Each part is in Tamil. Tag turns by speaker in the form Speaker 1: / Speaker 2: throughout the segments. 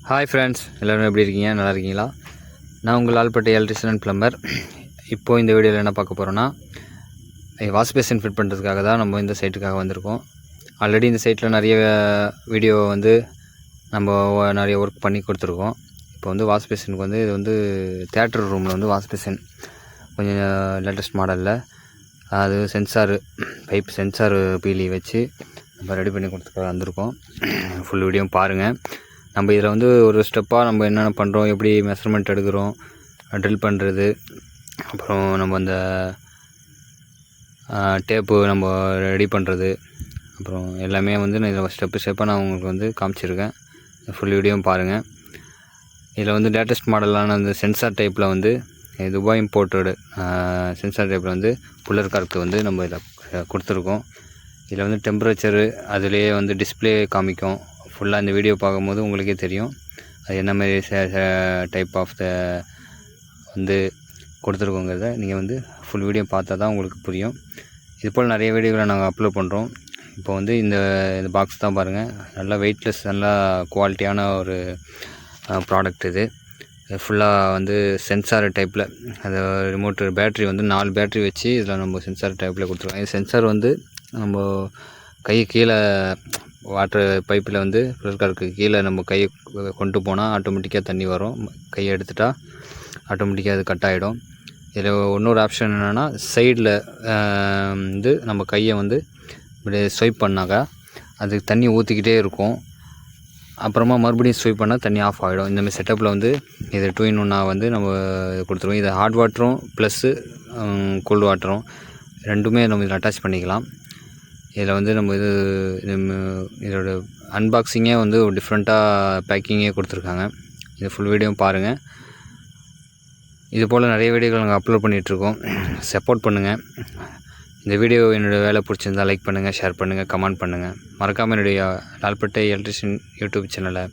Speaker 1: ஹாய் ஃப்ரெண்ட்ஸ், எல்லோரும் எப்படி இருக்கீங்க? நல்லா இருக்கீங்களா? நான் உங்கள் லால்பட்டி எலக்ட்ரிஷியன் அண்ட் ப்ளம்பர். இப்போது இந்த வீடியோவில் என்ன பார்க்க போகிறோன்னா, வாஷ் பேசின் ஃபிட் பண்ணுறதுக்காக தான் நம்ம இந்த சைட்டுக்காக வந்திருக்கோம். ஆல்ரெடி இந்த சைட்டில் நிறைய வீடியோ வந்து நம்ம நிறைய ஒர்க் பண்ணி கொடுத்துருக்கோம். இப்போ வந்து வாஷ் பேசினுக்கு வந்து இது வந்து தேட்டர் ரூமில் வந்து வாஷ் பேசின் கொஞ்சம் லேட்டஸ்ட் மாடலில் அது சென்சாரு பைப் சென்சார் பீலி வச்சு நம்ம ரெடி பண்ணி கொடுத்துக்க வந்திருக்கோம். ஃபுல் வீடியோ பாருங்கள். நம்ம இதில் வந்து ஒரு ஸ்டெப்பாக நம்ம என்னென்ன பண்ணுறோம், எப்படி மெஷர்மெண்ட் எடுக்கிறோம், ட்ரில் பண்ணுறது, அப்புறம் நம்ம அந்த டேப்பு நம்ம ரெடி பண்ணுறது, அப்புறம் எல்லாமே வந்து நான் இதில் ஸ்டெப்பாக நான் உங்களுக்கு வந்து காமிச்சிருக்கேன். ஃபுல் வீடியோவும் பாருங்கள். இதில் வந்து லேட்டஸ்ட் மாடலான அந்த சென்சார் டைப்பில் வந்து துபாய் இம்போர்ட்டடு சென்சார் டைப்பில் வந்து புல்லர் கார்க்கு வந்து நம்ம இதில் கொடுத்துருக்கோம். இதில் வந்து டெம்பரேச்சரு அதிலேயே வந்து டிஸ்பிளே காமிக்கும். ஃபுல்லாக இந்த வீடியோ பார்க்கும்போது உங்களுக்கே தெரியும் அது என்ன மாதிரி டைப் ஆஃப் வந்து கொடுத்துருக்கோங்கிறத நீங்கள் வந்து ஃபுல் வீடியோ பார்த்தா தான் உங்களுக்கு புரியும். இது போல் நிறைய வீடியோகளை நாங்கள் அப்லோட் பண்ணுறோம். இப்போ வந்து இந்த பாக்ஸ் தான் பாருங்கள், நல்லா வெயிட்லெஸ், நல்லா குவாலிட்டியான ஒரு ப்ராடக்ட். இது ஃபுல்லாக வந்து சென்சார் டைப்பில் அது ரிமோட் பேட்ரி வந்து 4 பேட்ரி வச்சு இதில் நம்ம சென்சார் டைப்பில் கொடுத்துருக்கோம். இது சென்சார் வந்து நம்ம கை கீழே வாட்டர் பைப்பில் வந்து ஃபில்டருக்கு கீழே நம்ம கையை கொண்டு போனால் ஆட்டோமேட்டிக்காக தண்ணி வரும். கையை எடுத்துட்டா ஆட்டோமேட்டிக்காக அது கட் ஆகிடும். இதில் இன்னொரு ஆப்ஷன் என்னென்னா, சைடில் வந்து நம்ம கையை வந்து இப்படி ஸ்வைப் பண்ணாக்கா அதுக்கு தண்ணி ஊற்றிக்கிட்டே இருக்கும். அப்புறமா மறுபடியும் ஸ்வைப் பண்ணால் தண்ணி ஆஃப் ஆகிடும். இந்தமாதிரி செட்டப்பில் வந்து இது 2 in 1 வந்து நம்ம கொடுத்துருவோம். இது ஹாட் வாட்டரும் ப்ளஸ்ஸு கோல்டு வாட்டரும் ரெண்டுமே நம்ம இதில் அட்டாச் பண்ணிக்கலாம். இதில் வந்து நம்ம இதோட அன்பாக்சிங்கே வந்து ஒரு டிஃப்ரெண்ட்டாக பேக்கிங்கே கொடுத்துருக்காங்க. இது ஃபுல் வீடியோ பாருங்கள். இது போல் நிறைய வீடியோக்கள் நாங்கள் அப்லோட் பண்ணிகிட்ருக்கோம். சப்போர்ட் பண்ணுங்கள். இந்த வீடியோ என்னோடய வேலை பிடிச்சிருந்தால் லைக் பண்ணுங்கள், ஷேர் பண்ணுங்கள், கமெண்ட் பண்ணுங்கள். மறக்காமல் என்னுடைய லால்பட்டை எலக்ட்ரிஷியன் யூடியூப் சேனலை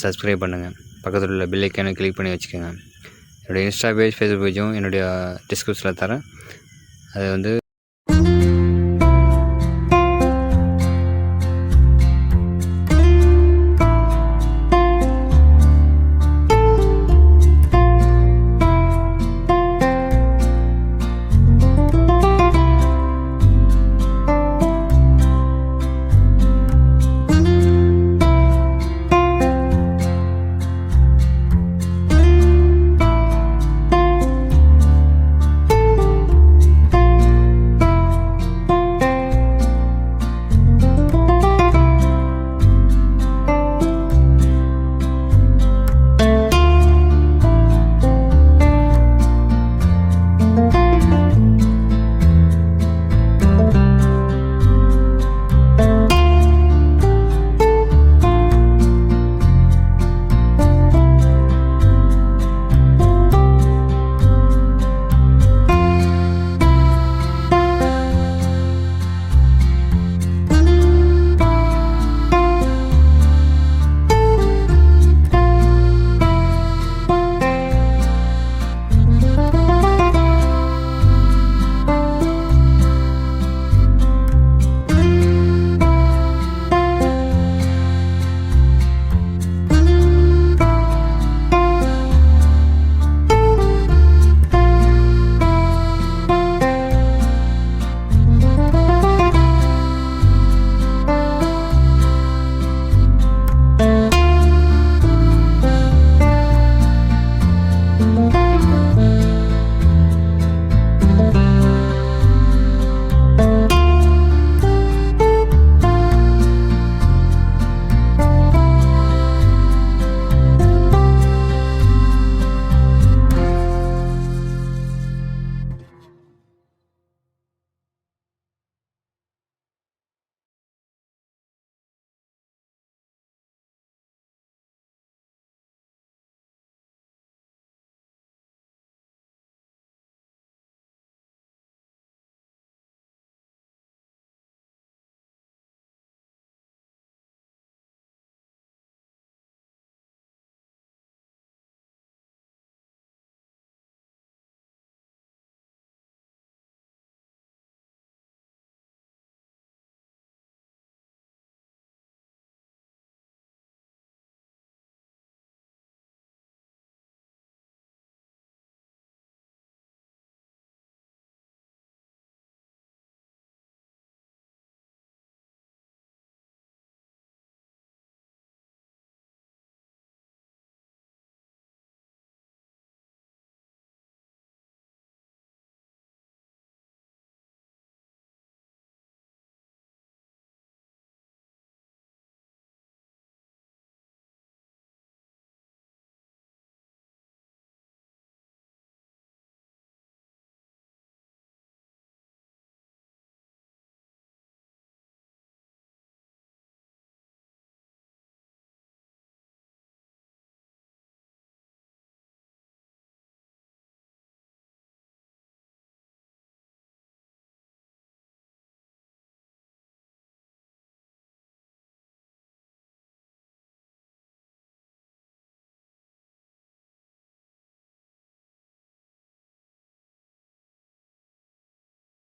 Speaker 1: சப்ஸ்கிரைப் பண்ணுங்கள். பக்கத்தில் உள்ள பெல் ஐக்கானை கிளிக் பண்ணி வச்சுக்கோங்க. என்னுடைய இன்ஸ்டா பேஜ், ஃபேஸ்புக் பேஜும் என்னுடைய டிஸ்கிரிப்ஷனில் தரேன். அது வந்து